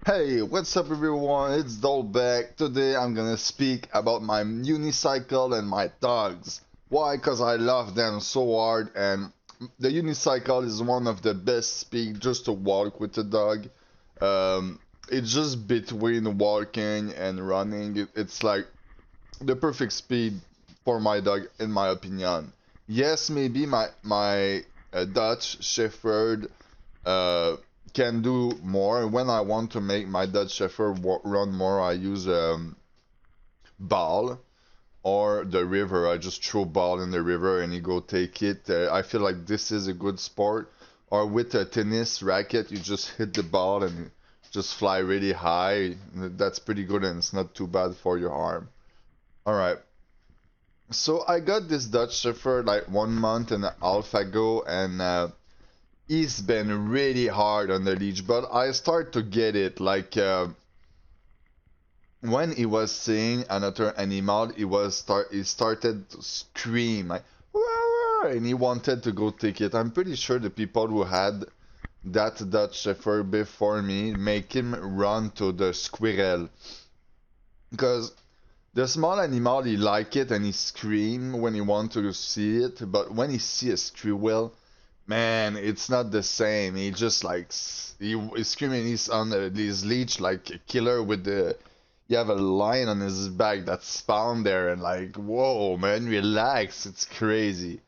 Hey, what's up everyone? It's Dolbeck. Today I'm gonna speak about my unicycle and my dogs. Why? Because I love them so hard, and the unicycle is one of the best speed just to walk with the dog. It's just between walking and running. It's like the perfect speed for my dog, in my opinion. Yes, maybe my Dutch Shepherd uh, can do more. When I want to make my Dutch Shepherd run more, I use ball or the river. I just throw ball in the river and he go take it. I feel like this is a good sport. Or with a tennis racket, you just hit the ball and just fly really high. That's pretty good and it's not too bad for your arm. All right. So I got this Dutch Shepherd like 1 month and a half ago, and he's been really hard on the leash, but I start to get it. Like when he was seeing another animal, he started to scream like "Wah!" and he wanted to go take it. I'm pretty sure the people who had that Dutch Shepherd before me make him run to the squirrel because the small animal he like it and he scream when he want to see it, but when he see a squirrel, man, it's not the same. He just like he's screaming. He's on his leash like a killer with the. You have a lion on his back that's found there, and like, whoa, man, relax. It's crazy.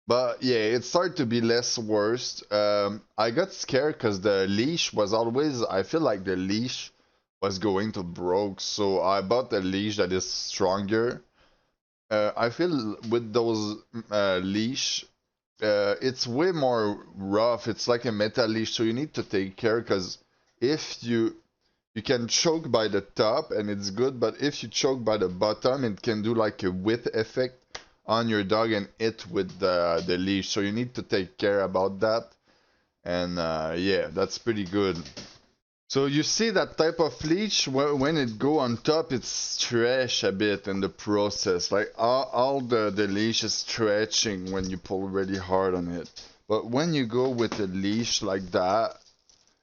But yeah, it started to be less worse. I got scared because the leash was always. I feel like the leash was going to broke, so I bought a leash that is stronger. I feel with those leash it's way more rough. It's like a metal leash, so you need to take care because if you can choke by the top and it's good, but if you choke by the bottom, it can do like a whip effect on your dog and it with the leash. So you need to take care about that. And yeah, that's pretty good. So you see that type of leash when it go on top, it stretch a bit in the process. Like all the leash is stretching when you pull really hard on it. But when you go with a leash like that,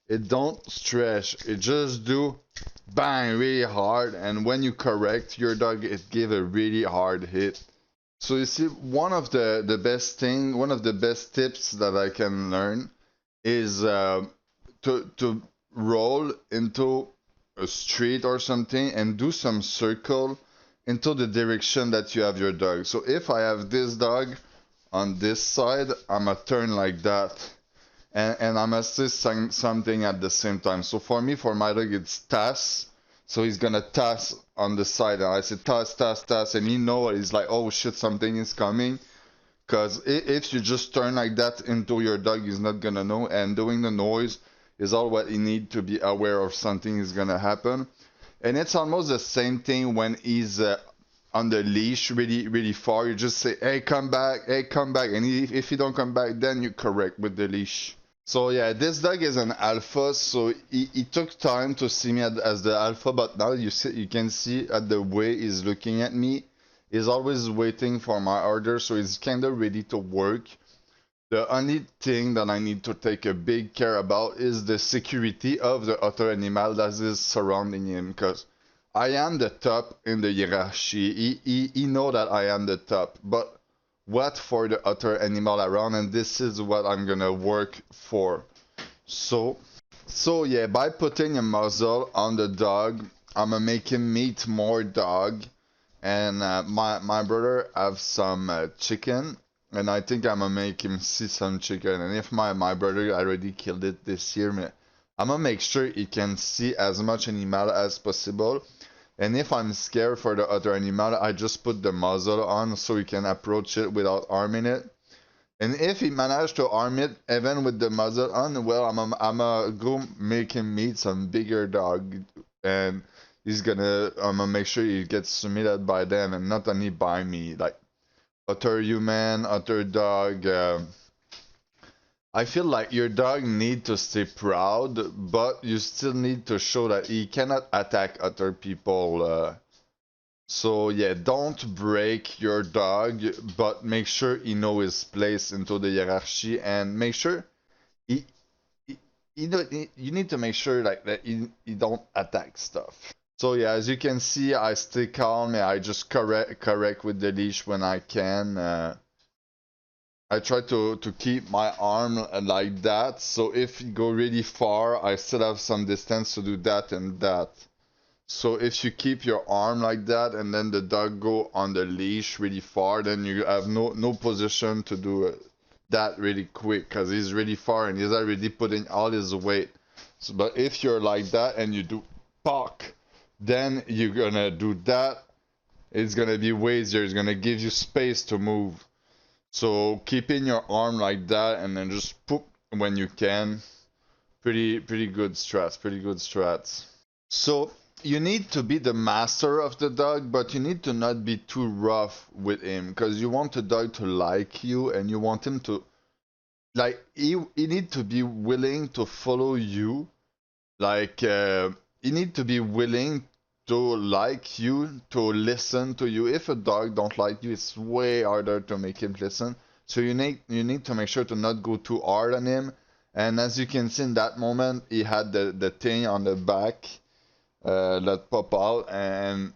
it don't stretch. It just do bang really hard. And when you correct your dog, it give a really hard hit. So you see, one of the best tips that I can learn is to roll into a street or something and do some circle into the direction that you have your dog. So if I have this dog on this side, I'ma turn like that. And I'ma say something at the same time. So for me, for my dog, it's tass. So he's gonna tass on the side. And I say tass, tass, tass. And he know he's like, oh shit, something is coming. Because if you just turn like that into your dog, he's not gonna know. And doing the noise is all what he need to be aware of something is gonna happen. And it's almost the same thing when he's on the leash really, really far. You just say, hey, come back. And if he don't come back, then you correct with the leash. So yeah, this dog is an alpha, so he took time to see me as the alpha, but now you can see at the way he's looking at me, he's always waiting for my order, so he's kinda ready to work. The only thing that I need to take a big care about is the security of the other animal that is surrounding him, because I am the top in the hierarchy. He know that I am the top, but what for the other animal around, and this is what I'm gonna work for. So, so yeah, by putting a muzzle on the dog, I'm gonna make him meet more dog. And my brother have some chicken, and I think I'm gonna make him see some chicken. And if my brother already killed it this year, I'm gonna make sure he can see as much animal as possible. And if I'm scared for the other animal, I just put the muzzle on so he can approach it without harming it. And if he managed to arm it, even with the muzzle on, well, I'm go make him meet some bigger dog, and I'm gonna make sure he gets submitted by them and not only by me, like other human, other dog. I feel like your dog need to stay proud, but you still need to show that he cannot attack other people. So yeah, don't break your dog, but make sure he know his place into the hierarchy and make sure he, he you need to make sure like that you don't attack stuff. So yeah, as you can see, I stay calm and I just correct with the leash when I can. I try to keep my arm like that, so if you go really far, I still have some distance to do that and that. So if you keep your arm like that and then the dog go on the leash really far, then you have no position to do that really quick because he's really far and he's already putting all his weight. So, but if you're like that and you do pock, then you're gonna do that. It's gonna be way easier. It's gonna give you space to move. So keeping your arm like that and then just poop when you can. Pretty good strats. Pretty good strats. So you need to be the master of the dog, but you need to not be too rough with him because you want the dog to like you and you want him to like he need to be willing to follow you. Like he need to be willing to like you, to listen to you. If a dog don't like you, it's way harder to make him listen. So you need to make sure to not go too hard on him. And as you can see in that moment, he had the thing on the back that pop out, and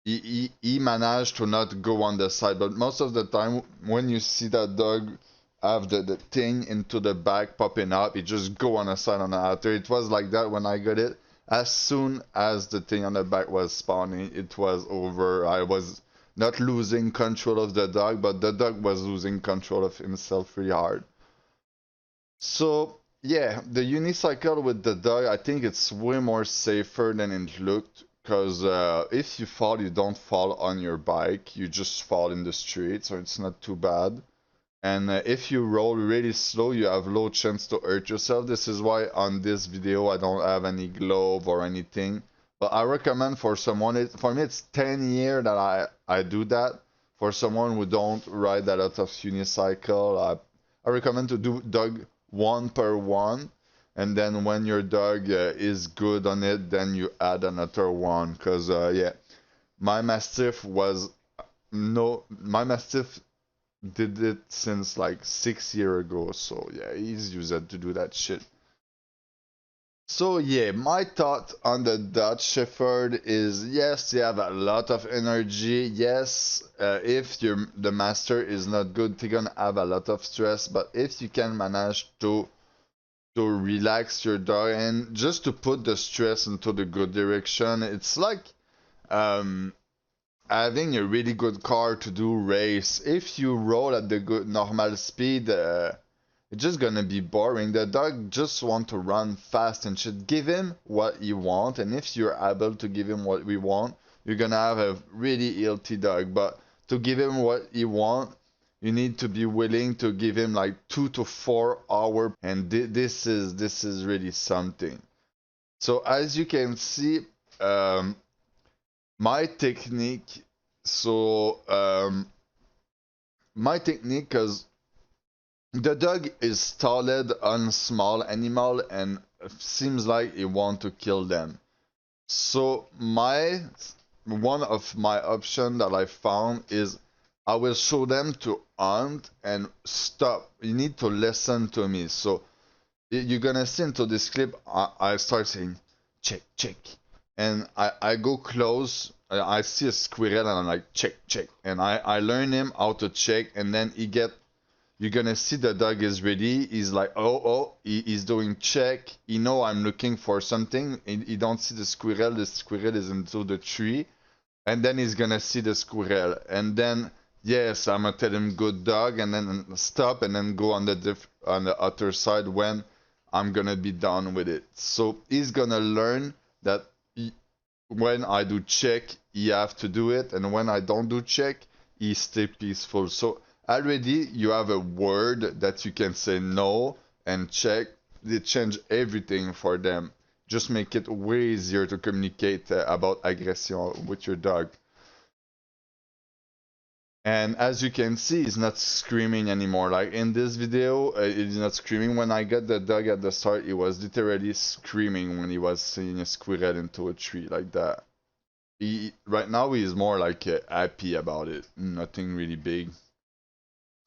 he managed to not go on the side. But most of the time, when you see that dog have the thing into the back popping up, it just go on the side on the outer. It was like that when I got it. As soon as the thing on the back was spawning, it was over. I was not losing control of the dog, but the dog was losing control of himself really hard. So yeah, the unicycle with the dog, I think it's way more safer than it looked. Because if you fall, you don't fall on your bike, you just fall in the street, so it's not too bad. And if you roll really slow, you have low chance to hurt yourself. This is why on this video I don't have any glove or anything. But I recommend for someone, for me it's 10 years that I do that. For someone who don't ride a lot of unicycle, I recommend to do dog one per one. And then when your dog is good on it, then you add another one. Because yeah, my Mastiff was, no, my Mastiff did it since like 6 years ago, so yeah, he's used to do that shit. So yeah, my thought on the Dutch Shepherd is yes, they have a lot of energy. Yes, if the master is not good, they're gonna have a lot of stress. But if you can manage to relax your dog and just to put the stress into the good direction, it's like um having a really good car to do race. If you roll at the good normal speed, it's just gonna be boring. The dog just want to run fast and should give him what you want. And if you're able to give him what we want, you're gonna have a really healthy dog. But to give him what you want, you need to be willing to give him like 2 to 4 hours. And this is really something. So as you can see, my technique, so my technique, because the dog is stalled on small animal and seems like he want to kill them. So one of my option that I found is I will show them to hunt and stop. You need to listen to me. So you're gonna see into this clip, I start saying check, check, and I go close. I see a squirrel and I'm like check, check, and I learn him how to check, and then you're gonna see the dog is ready. He's like he's doing check. He know I'm looking for something. He don't see the squirrel. The squirrel is into the tree, and then he's gonna see the squirrel, and then yes, I'm gonna tell him good dog, and then stop, and then go on the other side when I'm gonna be done with it. So he's gonna learn that when I do check, he have to do it, and when I don't do check, he stay peaceful. So already you have a word that you can say no and check. They change everything for them. Just make it way easier to communicate about aggression with your dog. And as you can see, he's not screaming anymore. Like in this video, he's not screaming. When I got the dog at the start, he was literally screaming when he was seeing a squirrel into a tree like that. Right now, he's more like happy about it. Nothing really big.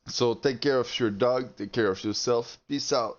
So take care of your dog, take care of yourself. Peace out.